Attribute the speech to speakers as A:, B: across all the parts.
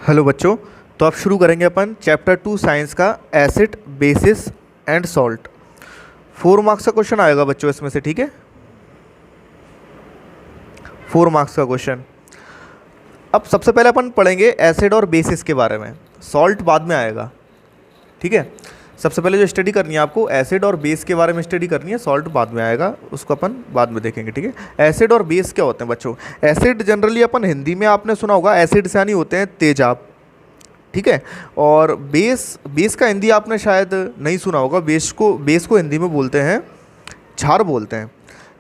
A: Hello बच्चों। तो अब शुरू करेंगे अपन चैप्टर 2 साइंस का acid basis and salt. 4 marks का क्वेश्चन आएगा बच्चों इसमें से, ठीक है। 4 मार्क्स का क्वेश्चन। अब सबसे पहले अपन पढ़ेंगे एसिड और बेसिस के बारे में, सॉल्ट बाद में आएगा, ठीक है। सबसे पहले जो स्टडी करनी है आपको एसिड और बेस के बारे में स्टडी करनी है, सॉल्ट बाद में आएगा, उसको अपन बाद में देखेंगे, ठीक है। एसिड और बेस क्या होते हैं बच्चों? एसिड जनरली अपन हिंदी में आपने सुना होगा एसिड से यानी होते हैं तेजाब, ठीक है। और बेस का हिंदी आपने शायद नहीं सुना होगा। बेस को हिंदी में बोलते हैं क्षार बोलते हैं,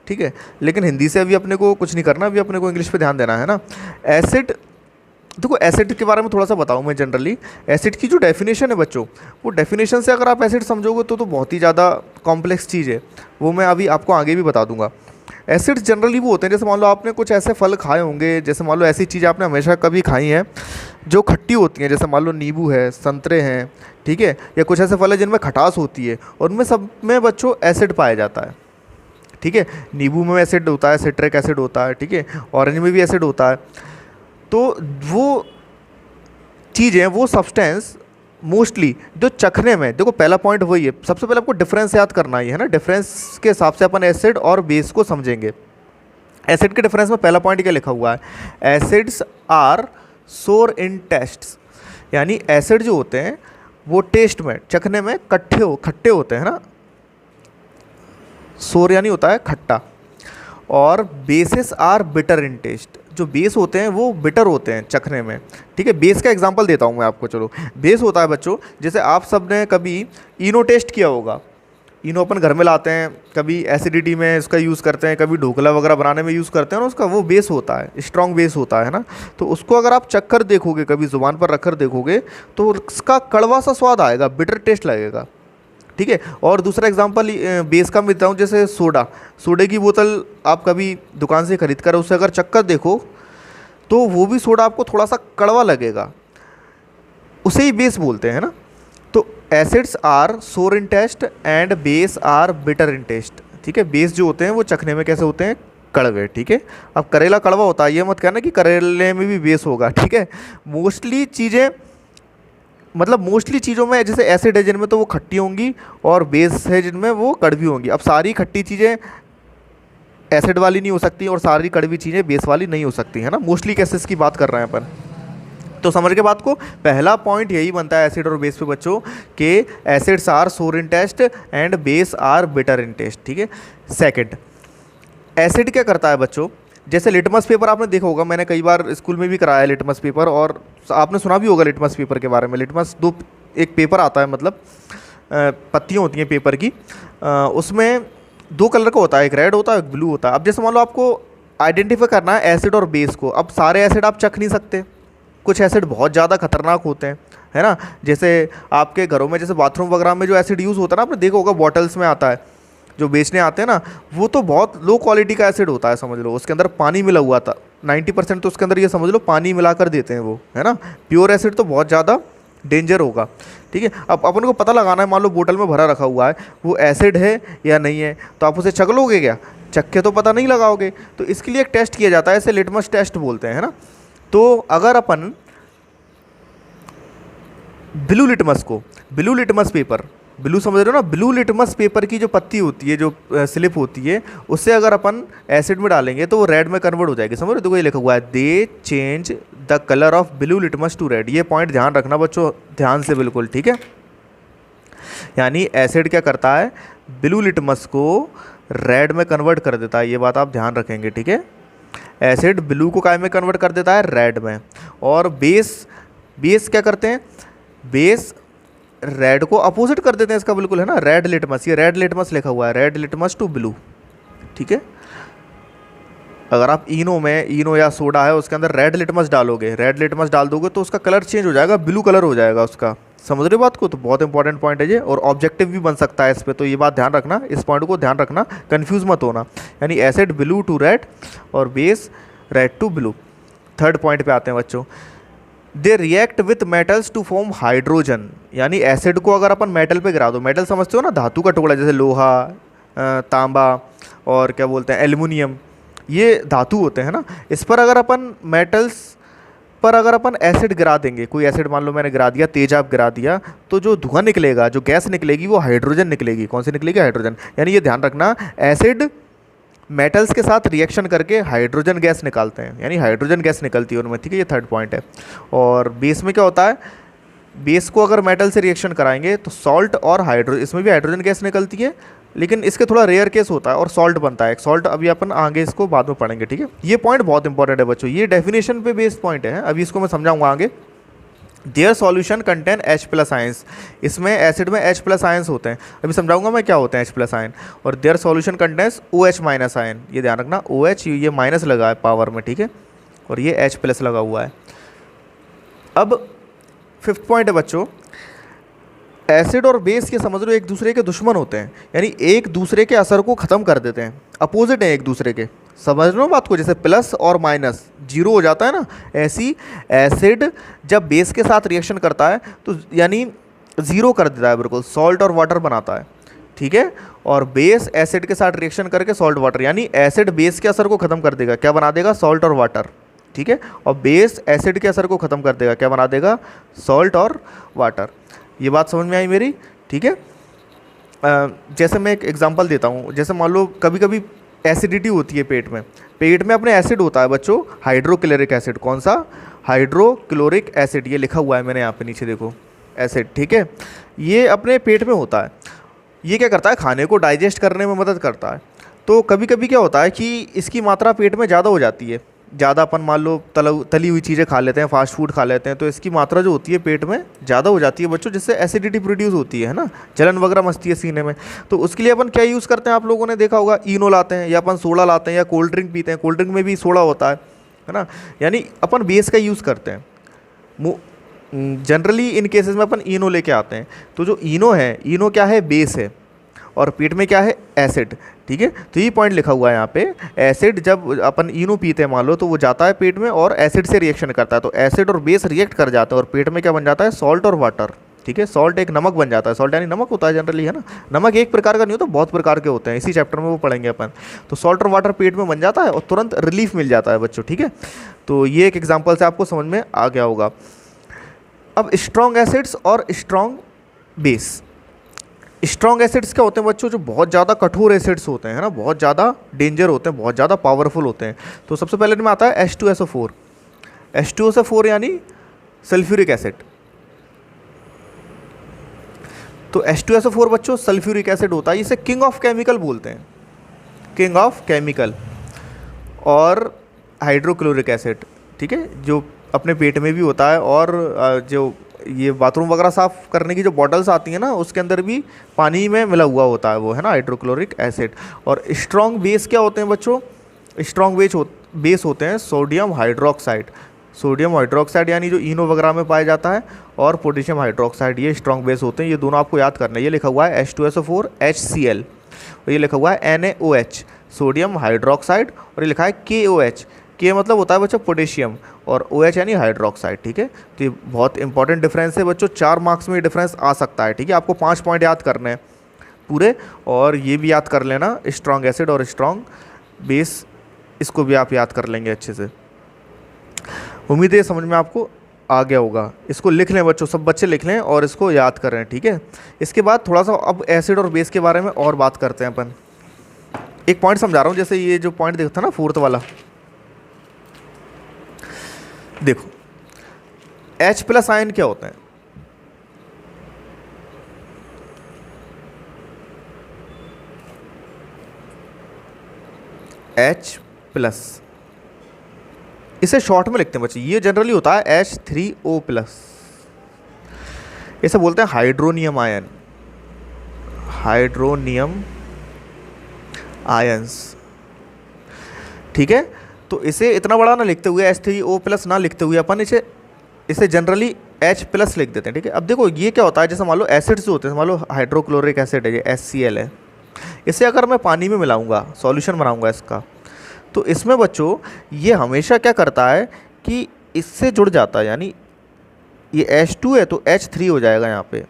A: ठीक है। लेकिन हिंदी से अभी अपने को कुछ नहीं करना, अभी अपने को इंग्लिश पे ध्यान देना है ना। एसिड, देखो एसिड के बारे में थोड़ा सा बताऊं मैं। जनरली एसिड की जो डेफिनेशन है बच्चों, वो डेफिनेशन से अगर आप एसिड समझोगे तो बहुत ही ज़्यादा कॉम्प्लेक्स चीज़ है, वो मैं अभी आपको आगे भी बता दूंगा। एसिड्स जनरली वो होते हैं, जैसे मान लो आपने कुछ ऐसे फल खाए होंगे, जैसे मान लो ऐसी चीज़ आपने हमेशा कभी खाई हैं जो खट्टी होती हैं, जैसे मान लो नींबू है, संतरे हैं, ठीक है। या कुछ ऐसे फल है जिनमें खटास होती है, और उनमें सब में बच्चों एसिड पाया जाता है, ठीक है। नींबू में एसिड होता है, सिट्रिक एसिड होता है, ठीक है। ऑरेंज में भी एसिड होता है। तो वो चीज़ें, वो सब्सटेंस मोस्टली जो चखने में, देखो पहला पॉइंट वही है, सबसे पहले आपको डिफरेंस याद करना ही है ना। डिफरेंस के हिसाब से अपन एसिड और बेस को समझेंगे। एसिड के डिफरेंस में पहला पॉइंट क्या लिखा हुआ है? Acids are sour in tests, यानी एसिड जो होते हैं वो टेस्ट में, चखने में खट्टे होते हैं ना। सोर यानी होता है खट्टा। और bases are bitter in taste, जो बेस होते हैं वो बिटर होते हैं चखने में, ठीक है। बेस का एग्जांपल देता हूँ मैं आपको, चलो। बेस होता है बच्चों, जैसे आप सब ने कभी इनो टेस्ट किया होगा। इनो अपन घर में लाते हैं, कभी एसिडिटी में इसका यूज़ करते हैं, कभी ढोकला वगैरह बनाने में यूज़ करते हैं ना, उसका वो बेस होता है, स्ट्रॉन्ग बेस होता है ना। तो उसको अगर आप चख कर देखोगे, कभी ज़ुबान पर रख कर देखोगे, तो उसका कड़वा सा स्वाद आएगा, बिटर टेस्ट लगेगा, ठीक है। और दूसरा एग्जांपल बेस का मैं देता हूँ, जैसे सोडे की बोतल आप कभी दुकान से खरीद कर उसे अगर चक्कर देखो तो वो भी सोडा आपको थोड़ा सा कड़वा लगेगा, उसे ही बेस बोलते हैं ना। तो acids are sour in taste and base are bitter in taste, ठीक है। बेस जो होते हैं वो चखने में कैसे होते हैं? कड़वे, ठीक है। अब करेला कड़वा होता है, ये मत कहना कि करेले में भी बेस होगा, ठीक है। मोस्टली चीज़ों में जैसे एसिड है जिनमें तो वो खट्टी होंगी, और बेस है जिनमें वो कड़वी होंगी। अब सारी खट्टी चीज़ें एसिड वाली नहीं हो सकती, और सारी कड़वी चीज़ें बेस वाली नहीं हो सकती, है ना। मोस्टली केसेस की बात कर रहे हैं अपन, तो समझ के बात को। पहला पॉइंट यही बनता है एसिड और बेस पे बच्चों, कि acids are sour in taste and base are bitter in taste, ठीक है। सेकेंड, एसिड क्या करता है बच्चों? जैसे लिटमस पेपर आपने देखा होगा, मैंने कई बार स्कूल में भी कराया है लिटमस पेपर, और आपने सुना भी होगा लिटमस पेपर के बारे में। लिटमस एक पेपर आता है, मतलब पत्तियाँ होती हैं पेपर की, उसमें 2 कलर का होता है, एक रेड होता है, एक ब्लू होता है। अब जैसे मान लो आपको आइडेंटिफाई करना है एसिड और बेस को। अब सारे एसिड आप चख नहीं सकते, कुछ एसिड बहुत ज़्यादा खतरनाक होते हैं, है ना। जैसे आपके घरों में, जैसे बाथरूम वगैरह में जो एसिड यूज़ होता है ना, आपने देखा होगा बॉटल्स में आता है, जो बेचने आते हैं ना, वो तो बहुत लो क्वालिटी का एसिड होता है, समझ लो। उसके अंदर पानी मिला हुआ था, 90% तो उसके अंदर ये समझ लो पानी मिला कर देते हैं वो, है ना। प्योर एसिड तो बहुत ज़्यादा डेंजर होगा, ठीक है। अब अपन को पता लगाना है, मान लो बोतल में भरा रखा हुआ है, वो एसिड है या नहीं है, तो आप उसे चख लोगे क्या? चख के तो पता नहीं लगाओगे। तो इसके लिए एक टेस्ट किया जाता है, इसे लिटमस टेस्ट बोलते हैं, है ना। तो अगर अपन ब्लू लिटमस पेपर, ब्लू समझ रहे हो ना, ब्लू लिटमस पेपर की जो पत्ती होती है, जो स्लिप होती है, उससे अगर अपन एसिड में डालेंगे तो वो रेड में कन्वर्ट हो जाएगी, समझ रहे हो। देखो ये लिखा हुआ है, they change the colour of blue litmus to red. ये पॉइंट ध्यान रखना बच्चों, ध्यान से बिल्कुल, ठीक है। यानी एसिड क्या करता है? ब्लू लिटमस को रेड में कन्वर्ट कर देता है, ये बात आप ध्यान रखेंगे, ठीक है। एसिड ब्लू को काय में कन्वर्ट कर देता है? रेड में। और बेस क्या करते हैं? बेस रेड को अपोजिट कर देते हैं इसका, बिल्कुल, है ना। रेड लिटमस, ये रेड लिटमस लिखा हुआ है, रेड लिटमस टू ब्लू, ठीक है। अगर आप इनो या सोडा है उसके अंदर रेड लिटमस डाल दोगे तो उसका कलर चेंज हो जाएगा, ब्लू कलर हो जाएगा उसका, समझ रहे हो बात को। तो बहुत इंपॉर्टेंट पॉइंट है ये, और ऑब्जेक्टिव भी बन सकता है इस पर, तो ये बात ध्यान रखना, इस पॉइंट को ध्यान रखना, कन्फ्यूज मत होना। यानी एसिड ब्लू टू रेड और base red to blue. Third point पे आते हैं बच्चों, they react with metals to form hydrogen. यानी एसिड को अगर अपन मेटल पे गिरा दो, मेटल समझते हो ना, धातु का टुकड़ा, जैसे लोहा, तांबा और क्या बोलते हैं एल्युमिनियम, ये धातु होते हैं ना। इस पर अगर अपन मेटल्स पर अगर अपन एसिड गिरा देंगे, कोई एसिड मान लो मैंने गिरा दिया, तेजाब गिरा दिया, तो जो धुआं निकलेगा, जो गैस निकलेगी वो हाइड्रोजन निकलेगी। कौन सी निकलेगी? हाइड्रोजन। यानी ये ध्यान रखना, एसिड मेटल्स के साथ रिएक्शन करके हाइड्रोजन गैस निकालते हैं, यानी हाइड्रोजन गैस निकलती है उनमें, ठीक है। ये थर्ड पॉइंट है। और बेस में क्या होता है, बेस को अगर मेटल से रिएक्शन कराएंगे तो सॉल्ट और इसमें भी हाइड्रोजन गैस निकलती है, लेकिन इसके थोड़ा रेयर केस होता है और सॉल्ट बनता है। सॉल्ट अभी अपन आगे इसको बाद में पढ़ेंगे, ठीक है। ये पॉइंट बहुत इंपॉर्टेंट है बच्चों, ये डेफिनेशन पे बेस्ड पॉइंट है, अभी इसको मैं समझाऊंगा आगे। Their solution contain H+ ions, इसमें एसिड में H+ आयंस होते हैं, अभी समझाऊंगा मैं क्या होते हैं H+ आयन। और their solution contains OH- ion, ये ध्यान रखना, OH ये माइनस लगा है पावर में, ठीक है, और ये H+ लगा हुआ है। अब फिफ्थ पॉइंट है बच्चों, एसिड और बेस के समझ लो एक दूसरे के दुश्मन होते हैं, यानी एक दूसरे के असर को ख़त्म कर देते हैं, अपोजिट हैं एक दूसरे के। समझ लो बात को, जैसे प्लस और माइनस जीरो हो जाता है ना, ऐसी एसिड जब बेस के साथ रिएक्शन करता है तो यानी ज़ीरो कर देता है, बिल्कुल सॉल्ट और वाटर बनाता है, ठीक है। और बेस एसिड के साथ रिएक्शन करके सॉल्ट वाटर, यानी एसिड बेस के असर को ख़त्म कर देगा, क्या बना देगा? सॉल्ट और वाटर, ठीक है। और बेस एसिड के असर को ख़त्म कर देगा, क्या बना देगा? सॉल्ट और वाटर। ये बात समझ में आई मेरी, ठीक है। जैसे मैं एक एग्जांपल देता हूँ, जैसे मान लो कभी कभी एसिडिटी होती है पेट में अपने एसिड होता है बच्चों, हाइड्रोक्लोरिक एसिड। कौन सा? हाइड्रोक्लोरिक एसिड, ये लिखा हुआ है मैंने यहाँ पे नीचे देखो, एसिड, ठीक है। ये अपने पेट में होता है, ये क्या करता है? खाने को डाइजेस्ट करने में मदद करता है। तो कभी कभी क्या होता है कि इसकी मात्रा पेट में ज़्यादा हो जाती है, ज़्यादा अपन मान लो तली हुई चीज़ें खा लेते हैं, फास्ट फूड खा लेते हैं, तो इसकी मात्रा जो होती है पेट में ज़्यादा हो जाती है बच्चों, जिससे एसिडिटी प्रोड्यूस होती है ना, जलन वगैरह मचती है सीने में। तो उसके लिए अपन क्या यूज़ करते हैं, आप लोगों ने देखा होगा, इनो लाते हैं, या अपन सोडा लाते हैं, या कोल्ड ड्रिंक पीते हैं, कोल्ड ड्रिंक में भी सोडा होता है ना, यानी अपन बेस का यूज़ करते हैं। जनरली इन केसेस में अपन इनो लेके आते हैं। तो जो इनो है, इनो क्या है? बेस है, और पेट में क्या है? एसिड, ठीक है। तो ये पॉइंट लिखा हुआ है यहाँ पे, एसिड जब अपन इनो पीते हैं मान लो, तो वो जाता है पेट में और एसिड से रिएक्शन करता है, तो एसिड और बेस रिएक्ट कर जाते हैं और पेट में क्या बन जाता है? सॉल्ट और वाटर, ठीक है। सॉल्ट एक नमक बन जाता है, सॉल्ट यानी नमक होता है जनरली, है ना। नमक एक प्रकार का नहीं होता, बहुत प्रकार के होते हैं, इसी चैप्टर में वो पढ़ेंगे अपन। तो सॉल्ट और वाटर पेट में बन जाता है और तुरंत रिलीफ मिल जाता है बच्चों, ठीक है। तो ये एक एग्जाम्पल से आपको समझ में आ गया होगा। अब स्ट्रॉन्ग एसिड्स और स्ट्रॉन्ग बेस। स्ट्रॉन्ग एसिड्स क्या होते हैं बच्चों? जो बहुत ज़्यादा कठोर एसिड्स होते हैं ना, बहुत ज़्यादा डेंजर होते हैं, बहुत ज़्यादा पावरफुल होते हैं। तो सबसे पहले में आता है H2SO4। H2SO4 यानी सल्फ्यूरिक एसिड। तो H2SO4 बच्चों सल्फ्यूरिक एसिड होता है, इसे किंग ऑफ केमिकल बोलते हैं, किंग ऑफ केमिकल। और हाइड्रोक्लोरिक एसिड, ठीक है, जो अपने पेट में भी होता है, और जो ये बाथरूम वगैरह साफ़ करने की जो बॉटल्स आती हैं ना, उसके अंदर भी पानी में मिला हुआ होता है वो, है ना, हाइड्रोक्लोरिक एसिड। और स्ट्रॉन्ग बेस क्या होते हैं बच्चों? स्ट्रॉन्ग बेस होते हैं सोडियम हाइड्रोक्साइड। सोडियम हाइड्रोक्साइड यानी जो इनो वगैरह में पाया जाता है, और पोटेशियम हाइड्रोक्साइड, ये स्ट्रॉन्ग बेस होते हैं। ये दोनों आपको याद करना है। ये लिखा हुआ है H2SO4 HCl, और ये लिखा हुआ है NaOH सोडियम हाइड्रोक्साइड, और ये लिखा है KOH। के मतलब होता है बच्चों पोटेशियम, और OH यानी हाइड्रोक्साइड, ठीक है। तो ये बहुत इंपॉर्टेंट डिफरेंस है बच्चों, 4 मार्क्स में ये डिफरेंस आ सकता है, ठीक है। आपको 5 पॉइंट याद करने हैं पूरे, और ये भी याद कर लेना, स्ट्रॉन्ग एसिड और स्ट्रॉन्ग बेस, इसको भी आप याद कर लेंगे अच्छे से। उम्मीद है समझ में आपको आ गया होगा। इसको लिख लें बच्चों, सब बच्चे लिख लें और इसको याद करें, ठीक है। इसके बाद थोड़ा सा अब एसिड और बेस के बारे में और बात करते हैं अपन। एक पॉइंट समझा रहा हूँ, जैसे ये जो पॉइंट देखता ना 4th वाला, देखो H+ आयन क्या होता है? H+, इसे शॉर्ट में लिखते हैं बच्चे, ये जनरली होता है H3O+, इसे बोलते हैं हाइड्रोनियम आयन, हाइड्रोनियम आयंस, ठीक है। तो इसे इतना बड़ा ना लिखते हुए H3O+ ना लिखते हुए अपन इसे जनरली H+ लिख देते हैं, ठीक है। अब देखो ये क्या होता है, जैसे मान लो एसिड्स होते हैं, मान लो हाइड्रोक्लोरिक एसिड है, ये HCl है, इसे अगर मैं पानी में मिलाऊंगा, सॉल्यूशन बनाऊंगा इसका, तो इसमें बच्चों ये हमेशा क्या करता है कि इससे जुड़ जाता है, यानी ये H2 है तो H3 हो जाएगा यहाँ पे,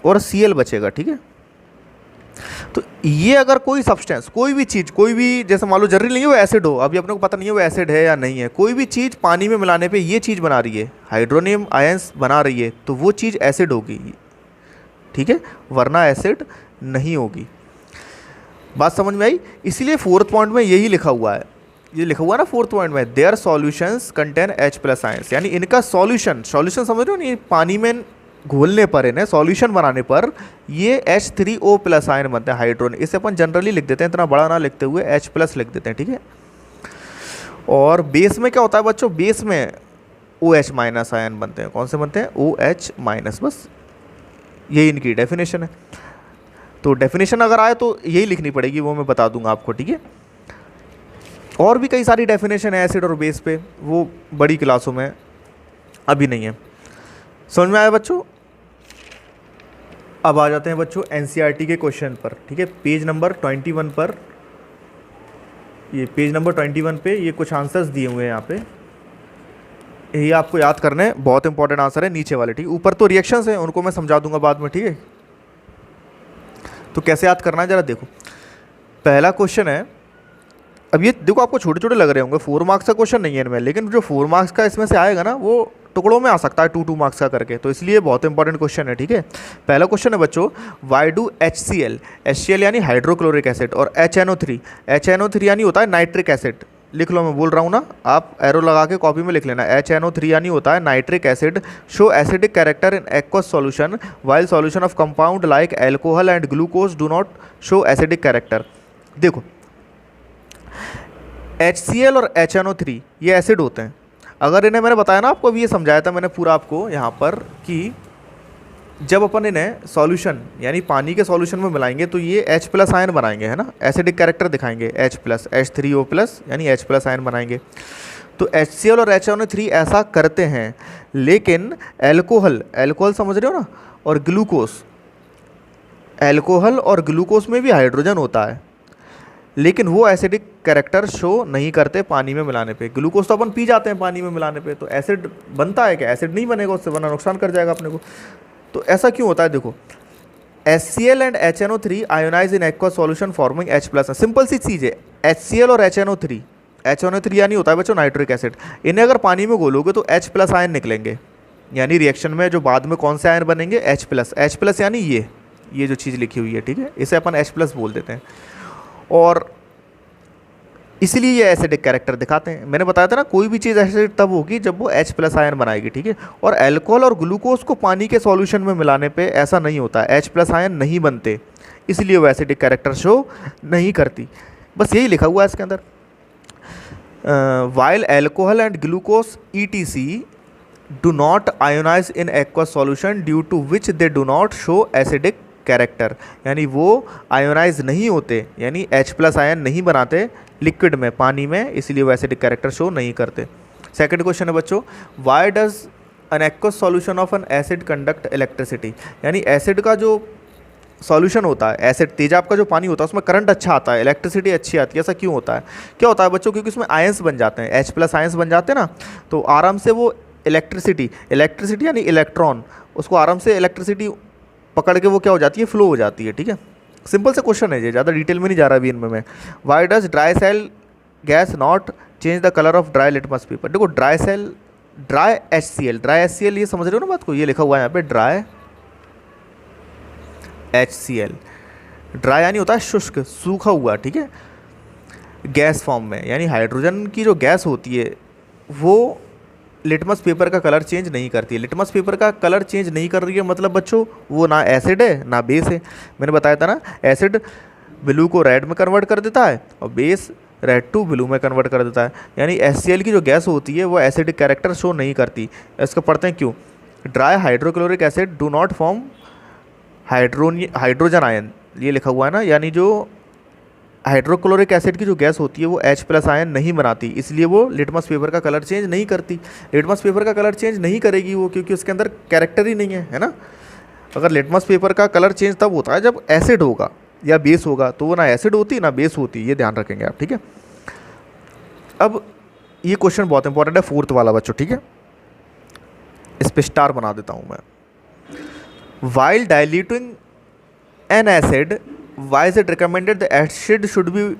A: और Cl बचेगा, ठीक है। तो ये अगर कोई सब्सटेंस, कोई भी चीज़, कोई भी, जैसे मान लो जरूरी नहीं है वो एसिड हो, अभी अपने को पता नहीं है वो एसिड है या नहीं है, कोई भी चीज़ पानी में मिलाने पे ये चीज़ बना रही है, हाइड्रोनियम आयंस बना रही है, तो वो चीज़ एसिड होगी, ठीक है, वरना एसिड नहीं होगी। बात समझ में आई? इसीलिए फोर्थ पॉइंट में यही लिखा हुआ है, ये लिखा हुआ है ना फोर्थ पॉइंट में, their solutions contain H+ ions, यानी इनका सॉल्यूशन, सॉल्यूशन समझ रहे हो नहीं, पानी में घोलने पर, इन्हें सॉल्यूशन बनाने पर ये H3O+ आयन बनते हैं, हाइड्रोजन। इसे अपन जनरली लिख देते हैं, इतना बड़ा ना लिखते हुए H+ लिख देते हैं, ठीक है। और बेस में क्या होता है बच्चों, बेस में OH- आयन बनते हैं। कौन से बनते हैं? OH-, बस यही इनकी डेफिनेशन है। तो डेफिनेशन अगर आए तो यही लिखनी पड़ेगी, वो मैं बता दूंगा आपको, ठीक है। और भी कई सारी डेफिनेशन है एसिड और बेस पे, वो बड़ी क्लासों में, अभी नहीं है। समझ में आया बच्चों? अब आ जाते हैं बच्चों एनसीईआरटी के क्वेश्चन पर, ठीक है। पेज नंबर 21 पर, ये पेज नंबर 21 पे ये कुछ आंसर्स दिए हुए हैं यहाँ पे, ये आपको याद करने हैं, बहुत इंपॉर्टेंट आंसर है नीचे वाले, ठीक है। ऊपर तो रिएक्शंस हैं, उनको मैं समझा दूंगा बाद में, ठीक है। तो कैसे याद करना है जरा देखो। पहला क्वेश्चन है, अब ये देखो आपको छोटे छोटे लग रहे होंगे, 4 मार्क्स का क्वेश्चन नहीं है इनमें, लेकिन जो 4 मार्क्स का इसमें से आएगा ना, वो टुकड़ों में आ सकता है 2-2 मार्क्स का करके, तो इसलिए बहुत इंपॉर्टेंट क्वेश्चन है, ठीक है। पहला क्वेश्चन है बच्चों, वाई डू HCl यानी हाइड्रोक्लोरिक एसिड और HNO3 यानी होता है नाइट्रिक एसिड, लिख लो, मैं बोल रहा हूँ ना, आप एरो लगा के कॉपी में लिख लेना। HNO3 यानी होता है nitric acid, show acidic character in aqueous solution while solution of compound like alcohol and glucose do not show acidic character. देखो HCl और HNO3 ये एसिड होते हैं। अगर इन्हें, मैंने बताया ना आपको, अभी ये समझाया था मैंने पूरा आपको यहाँ पर, कि जब अपन इन्हें सॉल्यूशन यानी पानी के सॉल्यूशन में मिलाएंगे तो ये H+ आयन बनाएंगे, है ना, एसिडिक कैरेक्टर दिखाएंगे, H+, H3O+ यानी H+ आयन बनाएंगे। तो HCl और HNO3 ऐसा करते हैं, लेकिन एल्कोहल समझ रहे हो ना, और ग्लूकोज, एल्कोहल और ग्लूकोज में भी हाइड्रोजन होता है, लेकिन वो एसिडिक कैरेक्टर शो नहीं करते पानी में मिलाने पे। ग्लूकोज तो अपन पी जाते हैं पानी में मिलाने पे, तो एसिड बनता है क्या? एसिड नहीं बनेगा उससे, वरना नुकसान कर जाएगा अपने को। तो ऐसा क्यों होता है? देखो, HCl and HNO3 ionise in aqua solution forming H+। Simple सी चीज़ है, HCl और HNO3 यानी होता है बच्चों नाइट्रिक एसिड, इन्हें अगर पानी में घोलोगे तो H+ आयन निकलेंगे, यानी रिएक्शन में जो बाद में कौन से आयन बनेंगे? H+ यानी ये जो चीज़ लिखी हुई है, ठीक है, इसे अपन H+ बोल देते हैं, और इसलिए ये एसिडिक कैरेक्टर दिखाते हैं। मैंने बताया था ना, कोई भी चीज़ एसिड तब होगी जब वो H+ आयन बनाएगी, ठीक है। और अल्कोहल और ग्लूकोज को पानी के सॉल्यूशन में मिलाने पे ऐसा नहीं होता, H+ आयन नहीं बनते, इसलिए वो एसिडिक कैरेक्टर शो नहीं करती। बस यही लिखा हुआ है इसके अंदर। While alcohol and glucose ETC do not ionise in aqueous solution due to which they do not show acidic character, यानी वो आयोनाइज नहीं होते, यानी H+ आयन नहीं बनाते लिक्विड में, पानी में, इसलिए वो एसिडिक कैरेक्टर शो नहीं करते। सेकंड क्वेश्चन है बच्चों, why does an aqueous solution of N acid conduct electricity, यानी एसिड का जो सॉल्यूशन होता है, एसिड तेजाब का जो पानी होता है, उसमें करंट अच्छा आता है, इलेक्ट्रिसिटी अच्छी आती है, ऐसा क्यों होता है? क्या होता है बच्चों? क्योंकि उसमें आयंस बन जाते हैं, H+ आयंस बन जाते हैं ना, तो आराम से वो इलेक्ट्रिसिटी यानी इलेक्ट्रॉन, उसको आराम से इलेक्ट्रिसिटी पकड़ के वो क्या हो जाती है? फ्लो हो जाती है, ठीक है। सिंपल से क्वेश्चन है ये, ज़्यादा डिटेल में नहीं जा रहा अभी इनमें मैं। Why does dry cell gas not change the colour of dry litmus paper? देखो ड्राई HCl, ये समझ रहे हो ना बात को, ये लिखा हुआ है यहाँ पे ड्राई HCl। ड्राई यानी होता है शुष्क, सूखा हुआ, ठीक है, गैस फॉर्म में, यानी हाइड्रोजन की जो गैस होती है वो लिटमस पेपर का कलर चेंज नहीं करती है। लिटमस पेपर का कलर चेंज नहीं कर रही है, मतलब बच्चों वो ना एसिड है ना बेस है। मैंने बताया था ना, एसिड ब्लू को रेड में कन्वर्ट कर देता है और बेस रेड टू ब्लू में कन्वर्ट कर देता है, यानी HCl की जो गैस होती है वो एसिडिक कैरेक्टर शो नहीं करती। इसको पढ़ते हैं क्यों। Dry hydrochloric acid do not form hydrogen ion, ये लिखा हुआ है ना, यानी जो हाइड्रोक्लोरिक एसिड की जो गैस होती है वो H+ आयन नहीं बनाती, इसलिए वो लिटमस पेपर का कलर चेंज नहीं करती। लिटमस पेपर का कलर चेंज नहीं करेगी वो, क्योंकि उसके अंदर कैरेक्टर ही नहीं है ना। अगर लिटमस पेपर का कलर चेंज तब होता है जब एसिड होगा या बेस होगा, तो वो ना एसिड होती ना बेस होती, ये ध्यान रखेंगे आप, ठीक है। अब ये क्वेश्चन बहुत इंपॉर्टेंट है, 4th वाला बच्चों, ठीक है, इस पे स्टार बना देता हूँ मैं। While diluting an acid why is it recommended the acid should be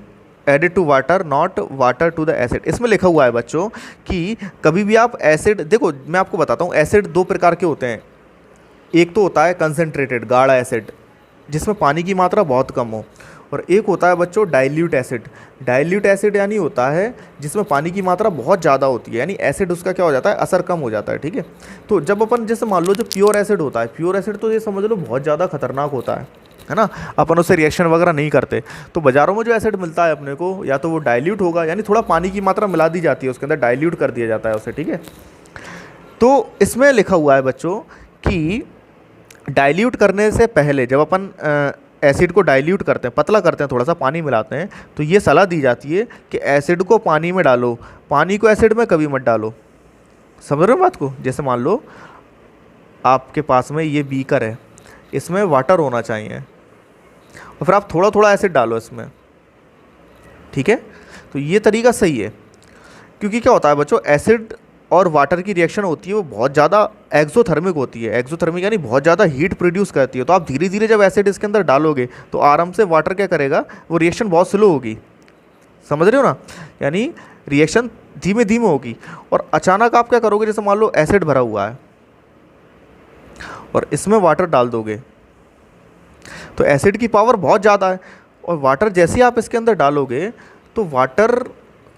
A: added to water not water to the acid. इसमें लिखा हुआ है बच्चों कि कभी भी आप एसिड, देखो मैं आपको बताता हूँ, एसिड दो प्रकार के होते हैं। एक तो होता है कंसनट्रेटेड गाढ़ा एसिड जिसमें पानी की मात्रा बहुत कम हो, और एक होता है बच्चों डाइल्यूट एसिड। डाइल्यूट एसिड यानी होता है जिसमें पानी की मात्रा बहुत ज़्यादा होती है, यानी एसिड उसका क्या हो जाता है, असर कम हो जाता है। ठीक है, तो जब अपन जैसे मान लो जो प्योर एसिड होता है, प्योर एसिड तो ये समझ लो बहुत ज़्यादा खतरनाक होता है ना, अपन उससे रिएक्शन वगैरह नहीं करते। तो बाज़ारों में जो एसिड मिलता है अपने को, या तो वो डाइल्यूट होगा, यानी थोड़ा पानी की मात्रा मिला दी जाती है उसके अंदर, डाइल्यूट कर दिया जाता है उसे। ठीक है, तो इसमें लिखा हुआ है बच्चों कि डाइल्यूट करने से पहले जब अपन एसिड को डाइल्यूट करते हैं, पतला करते हैं, थोड़ा सा पानी मिलाते हैं, तो ये सलाह दी जाती है कि एसिड को पानी में डालो, पानी को एसिड में कभी मत डालो। समझ रहे हो बात को? जैसे मान लो आपके पास में ये बीकर है, इसमें वाटर होना चाहिए, और फिर आप थोड़ा थोड़ा एसिड डालो इसमें। ठीक है, तो ये तरीका सही है, क्योंकि क्या होता है बच्चों, एसिड और वाटर की रिएक्शन होती है वो बहुत ज़्यादा एक्सोथर्मिक होती है। एक्सोथर्मिक यानी बहुत ज़्यादा हीट प्रोड्यूस करती है। तो आप धीरे धीरे जब एसिड इसके अंदर डालोगे तो आराम से वाटर क्या करेगा, वो रिएक्शन बहुत स्लो होगी। समझ रहे हो ना, यानी रिएक्शन धीमे धीमे होगी। और अचानक आप क्या करोगे, जैसे मान लो एसिड भरा हुआ है और इसमें वाटर डाल दोगे, तो एसिड की पावर बहुत ज़्यादा है, और वाटर जैसे ही आप इसके अंदर डालोगे तो वाटर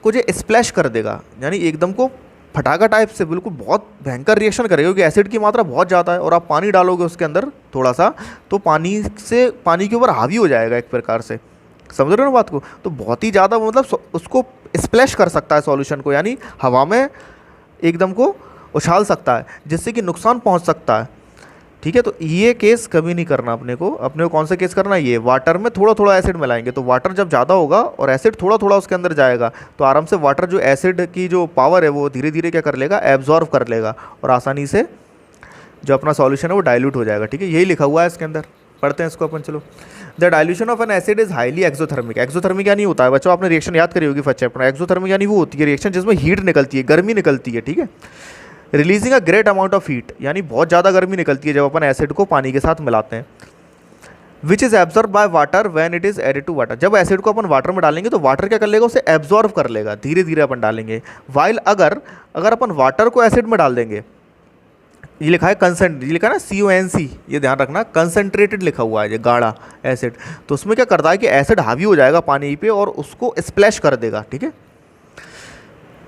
A: को जो स्प्लैश कर देगा, यानी एकदम को फटाका टाइप से बिल्कुल बहुत भयंकर रिएक्शन करेगा, क्योंकि एसिड की मात्रा बहुत ज़्यादा है। और आप पानी डालोगे उसके अंदर थोड़ा सा, तो पानी के ऊपर हावी हो जाएगा एक प्रकार से। समझ रहे हो ना बात को? तो बहुत ही ज़्यादा मतलब उसको स्प्लैश कर सकता है सॉल्यूशन को, यानी हवा में एकदम को उछाल सकता है, जिससे कि नुकसान पहुँच सकता है। ठीक है, तो ये केस कभी नहीं करना अपने को कौन सा केस करना है, ये वाटर में थोड़ा थोड़ा एसिड मिलाएंगे, तो वाटर जब ज़्यादा होगा और एसिड थोड़ा थोड़ा उसके अंदर जाएगा, तो आराम से वाटर जो एसिड की जो पावर है वो धीरे धीरे क्या कर लेगा, एब्जॉर्व कर लेगा, और आसानी से जो अपना सॉल्यूशन है वो डाइल्यूट हो जाएगा। ठीक है, यही लिखा हुआ है इसके अंदर, पढ़ते हैं इसको अपन। चलो, the dilution of N acid is highly exothermic. Exothermic यानी होता है बच्चों, आपने रिएक्शन याद करी होगी फर्स्ट चैप्टर। एक्सोथर्मिक यानी वो होती है रिएक्शन जिसमें हीट निकलती है, गर्मी निकलती है। ठीक है, releasing a great amount of heat, यानी बहुत ज़्यादा गर्मी निकलती है जब अपन एसिड को पानी के साथ मिलाते हैं। Which is absorb by water when it is added to water. जब एसिड को अपन वाटर में डालेंगे तो वाटर क्या कर लेगा, उसे एब्जॉर्ब कर लेगा, धीरे धीरे अपन डालेंगे। वाइल अगर अपन वाटर को एसिड में डाल देंगे, ये लिखा है कंसेंट, ये लिखा है ना CONC, ये ध्यान रखना, कंसनट्रेटेड लिखा हुआ है ये गाढ़ा एसिड, तो उसमें क्या करता है कि एसिड हावी हो जाएगा पानी पे और उसको स्प्लैश कर देगा। ठीक है,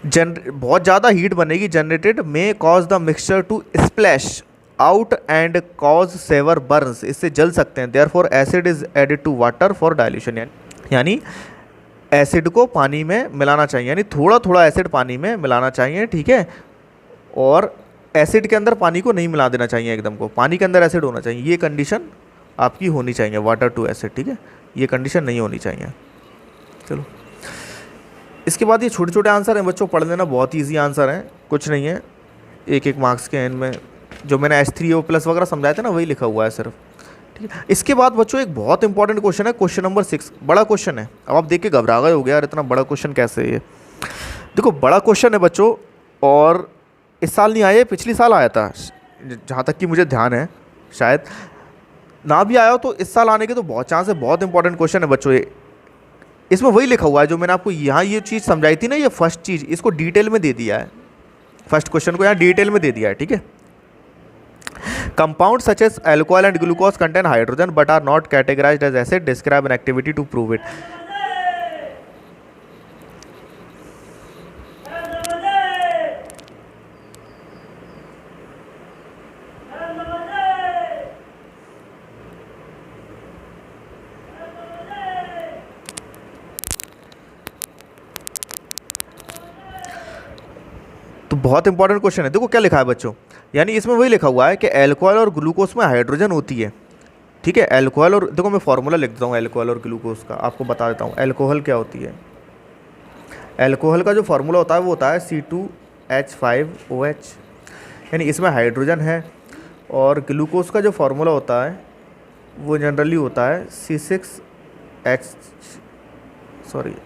A: बहुत ज़्यादा हीट बनेगी generated, may cause the mixture to splash out and cause severe burns, इससे जल सकते हैं। Therefore acid is added to water for dilution, यानी एसिड को पानी में मिलाना चाहिए, यानी थोड़ा थोड़ा एसिड पानी में मिलाना चाहिए। ठीक है, और एसिड के अंदर पानी को नहीं मिला देना चाहिए एकदम को, पानी के अंदर एसिड होना चाहिए, ये कंडीशन आपकी होनी चाहिए, वाटर टू एसिड। ठीक है, ये कंडीशन नहीं होनी चाहिए। चलो, इसके बाद ये छोटे छोटे आंसर हैं बच्चों, पढ़ लेना, बहुत ईजी आंसर हैं, कुछ नहीं है, एक एक मार्क्स के इनमें जो मैंने H3O+ वगैरह समझाया था ना, वही लिखा हुआ है सिर्फ। ठीक है, इसके बाद बच्चों एक बहुत इंपॉर्टेंट क्वेश्चन है, क्वेश्चन नंबर 6, बड़ा क्वेश्चन है। अब आप देख के घबरा गए हो गया, यार इतना बड़ा क्वेश्चन कैसे है ये? देखो, बड़ा क्वेश्चन है बच्चों, और इस साल नहीं आया, पिछले साल आया था जहाँ तक कि मुझे ध्यान है, शायद ना भी आया हो तो इस साल आने के तो बहुत चांस है। बहुत इंपॉर्टेंट क्वेश्चन है बच्चों ये। इसमें वही लिखा हुआ है जो मैंने आपको यहाँ ये चीज़ समझाई थी ना, ये फर्स्ट चीज़, इसको डिटेल में दे दिया है, फर्स्ट क्वेश्चन को यहाँ डिटेल में दे दिया है। ठीक है, compound such as alcohol and glucose contain hydrogen but are not categorised as acid, describe an activity to prove it. तो बहुत इंपॉर्टेंट क्वेश्चन है। देखो क्या लिखा है बच्चों, यानी इसमें वही लिखा हुआ है कि अल्कोहल और ग्लूकोज में हाइड्रोजन होती है। ठीक है, अल्कोहल और, देखो मैं फार्मूला लिख देता हूँ अल्कोहल और ग्लूकोज का, आपको बता देता हूँ अल्कोहल क्या होती है। अल्कोहल का जो फार्मूला होता है वो होता है C2H5OH, यानी इसमें हाइड्रोजन है, और ग्लूकोज का जो फार्मूला होता है वो जनरली होता है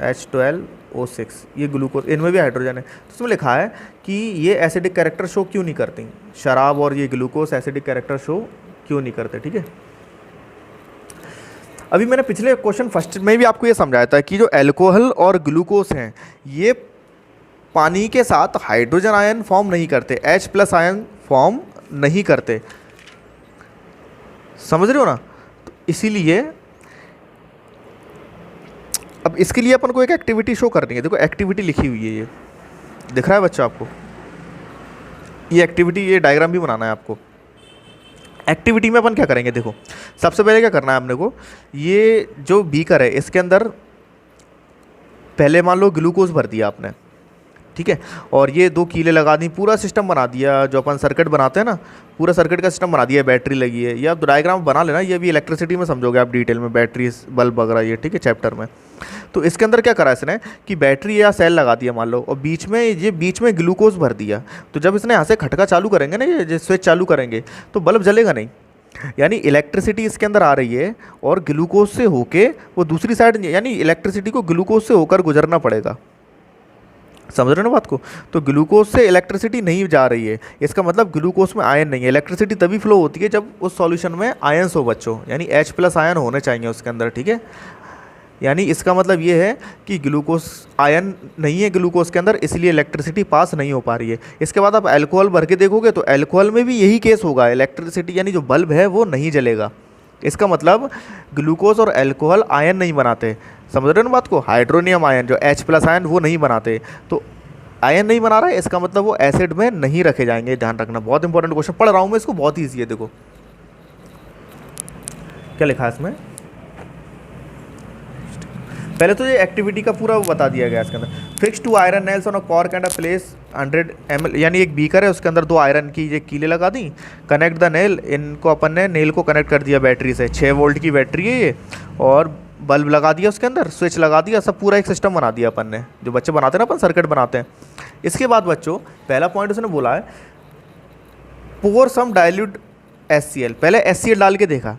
A: H12O6, ये ग्लूकोज, इनमें भी हाइड्रोजन है। तो इसमें लिखा है कि ये एसिडिक कैरेक्टर शो क्यों नहीं करती, शराब और ये ग्लूकोज एसिडिक कैरेक्टर शो क्यों नहीं करते। ठीक है, अभी मैंने पिछले क्वेश्चन फर्स्ट में भी आपको ये समझाया था कि जो अल्कोहल और ग्लूकोज हैं ये पानी के साथ हाइड्रोजन आयन फॉर्म नहीं करते, H+ आयन फॉर्म नहीं करते, समझ रहे हो ना। तो इसीलिए अब इसके लिए अपन को एक एक्टिविटी शो करनी है। देखो एक्टिविटी लिखी हुई है, ये दिख रहा है बच्चा आपको, ये एक्टिविटी, ये डायग्राम भी बनाना है आपको। एक्टिविटी में अपन क्या करेंगे, देखो सबसे पहले क्या करना है अपने को, ये जो बीकर है इसके अंदर पहले मान लो ग्लूकोज भर दिया आपने, ठीक है, और ये 2 कीले लगा दी, पूरा सिस्टम बना दिया, जो अपन सर्किट बनाते हैं ना, पूरा सर्किट का सिस्टम बना दिया, बैटरी लगी है, ये आप डायग्राम बना लेना, ये भी इलेक्ट्रिसिटी में समझोगे आप डिटेल में, बैटरी बल्ब वगैरह ये, ठीक है, चैप्टर में। तो इसके अंदर क्या करा इसने कि बैटरी या सेल लगा दिया मान लो, और बीच में ग्लूकोज भर दिया। तो जब इसने यहाँ से खटका चालू करेंगे ना, ये स्विच चालू करेंगे तो बल्ब जलेगा नहीं, यानी इलेक्ट्रिसिटी इसके अंदर आ रही है और ग्लूकोज से होके वो दूसरी साइड, यानी इलेक्ट्रिसिटी को ग्लूकोज से होकर गुजरना पड़ेगा, समझ रहे हो ना बात को। तो ग्लूकोज से इलेक्ट्रिसिटी नहीं जा रही है, इसका मतलब ग्लूकोज में आयन नहीं है। इलेक्ट्रिसिटी तभी फ्लो होती है जब उस सॉल्यूशन में आयन्स हो बच्चों, यानी H+ आयन होने चाहिए उसके अंदर, ठीक है। यानी इसका मतलब ये है कि ग्लूकोज आयन नहीं है ग्लूकोज के अंदर, इसलिए इलेक्ट्रिसिटी पास नहीं हो पा रही है। इसके बाद आप अल्कोहल भर के देखोगे तो अल्कोहल में भी यही केस होगा, इलेक्ट्रिसिटी यानी जो बल्ब है वो नहीं जलेगा। इसका मतलब ग्लूकोज और अल्कोहल आयन नहीं बनाते, समझ रहे हो ना बात को। हाइड्रोनियम आयन जो H+ आयन वो नहीं बनाते, तो आयन नहीं बना रहा है, इसका मतलब वो एसिड में नहीं रखे जाएंगे, ध्यान रखना। बहुत इंपॉर्टेंट क्वेश्चन पढ़ रहा हूँ मैं, इसको बहुत ईजी है। देखो क्या लिखा है इसमें, पहले तो ये एक्टिविटी का पूरा बता दिया गया इसके अंदर। Fix 2 iron nails on a cork and a place 100 ml, यानी एक बीकर है उसके अंदर 2 आयरन की ये कीले लगा दी। कनेक्ट द नेल, इनको अपन ने नेल को कनेक्ट कर दिया बैटरी से, 6 वोल्ट की बैटरी है ये, और बल्ब लगा दिया उसके अंदर, स्विच लगा दिया, सब पूरा एक सिस्टम बना दिया अपन ने, जो बच्चे बनाते हैं ना अपन सर्किट बनाते हैं। इसके बाद बच्चों पहला पॉइंट उसने बोला है पोर सम डाइल्यूट HCl, पहले HCl डाल के देखा,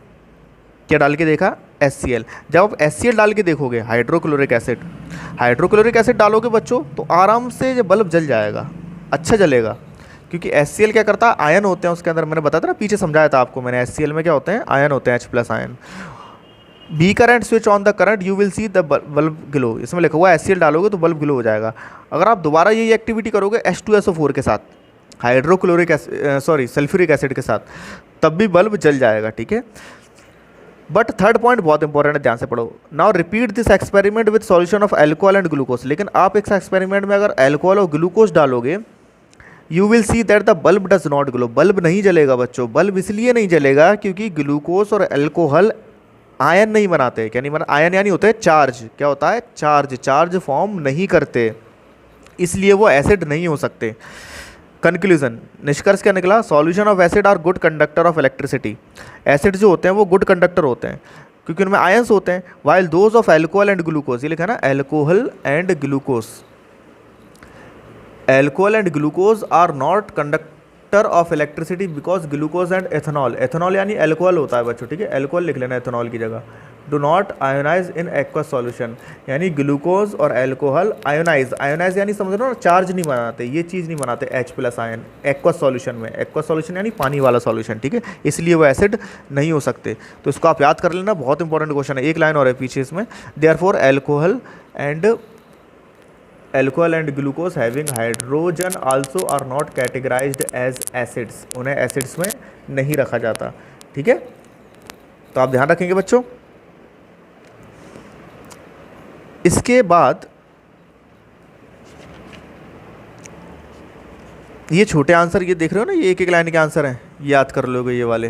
A: क्या डाल के देखा, HCl। जब आप HCl डाल के देखोगे, हाइड्रोक्लोरिक एसिड डालोगे बच्चों, तो आराम से ये बल्ब जल जाएगा, अच्छा जलेगा, क्योंकि HCl क्या करता है, आयन होते हैं उसके अंदर, मैंने बताया था ना, पीछे समझाया था आपको मैंने, HCl में क्या होते हैं, आयन होते हैं, H+ ion. Be current switch on the current you will see the bulb glow, इसमें लिखा हुआ है HCl डालोगे तो बल्ब ग्लो हो जाएगा। अगर आप दोबारा यही एक्टिविटी करोगे H2SO4 के साथ, सल्फ्यूरिक एसिड के साथ, तब भी बल्ब जल जाएगा, ठीक है। बट थर्ड पॉइंट बहुत इंपॉर्टेंट है, ध्यान से पढ़ो। Now repeat this experiment with solution of alcohol and glucose, लेकिन आप इस एक्सपेरिमेंट में अगर अल्कोहल और ग्लूकोज डालोगे, you will see that the bulb does not glow, bulb नहीं जलेगा बच्चों। बल्ब इसलिए नहीं जलेगा क्योंकि ग्लूकोज और अल्कोहल आयन नहीं बनाते, क्या नहीं बना, आयन यानी होते हैं चार्ज, क्या होता है, चार्ज फॉर्म नहीं करते, इसलिए वो एसिड नहीं हो सकते। कंक्लूजन, निष्कर्ष क्या निकला, solution of acid are good conductor of electricity, acid जो होते हैं वो गुड कंडक्टर होते हैं क्योंकि उनमें आयंस होते हैं। While those of alcohol and glucose, ये लिखा है ना, alcohol and glucose are not conductor of electricity because glucose and ethanol, ethanol यानी अल्कोहल होता है बच्चों, ठीक है, अल्कोहल लिख लेना एथेनॉल की जगह। Do not ionise in aqueous solution, यानी ग्लूकोज और अल्कोहल आयोनाइज यानी समझ लो ना, चार्ज नहीं बनाते, ये चीज़ नहीं बनाते H+ आयन एक्वस सॉल्यूशन में, एक्वस सॉल्यूशन यानी पानी वाला सॉल्यूशन, ठीक है, इसलिए वो एसिड नहीं हो सकते। तो इसको आप याद कर लेना, बहुत इंपॉर्टेंट क्वेश्चन है, एक लाइन और है पीछे इसमें। Therefore alcohol and glucose having hydrogen also are not categorised as acids, उन्हें एसिड्स में नहीं रखा जाता, ठीक है। तो आप ध्यान रखेंगे बच्चों। इसके बाद ये छोटे आंसर, ये देख रहे हो ना, ये एक एक लाइन के आंसर हैं, याद कर लोगे ये वाले,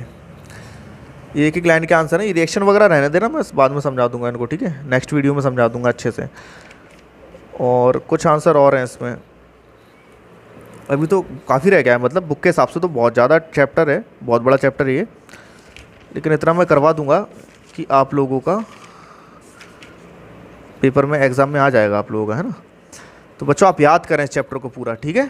A: ये एक एक लाइन के आंसर हैं। ये रिएक्शन वगैरह रहने देना, मैं बाद में समझा दूंगा इनको, ठीक है, नेक्स्ट वीडियो में समझा दूंगा अच्छे से। और कुछ आंसर और हैं इसमें, अभी तो काफ़ी रह गया है, मतलब बुक के हिसाब से तो बहुत ज़्यादा चैप्टर है, बहुत बड़ा चैप्टर है ये, लेकिन इतना मैं करवा दूंगा कि आप लोगों का पेपर में एग्ज़ाम में आ जाएगा आप लोगों का, है ना। तो बच्चों आप याद करें इस चैप्टर को पूरा, ठीक है।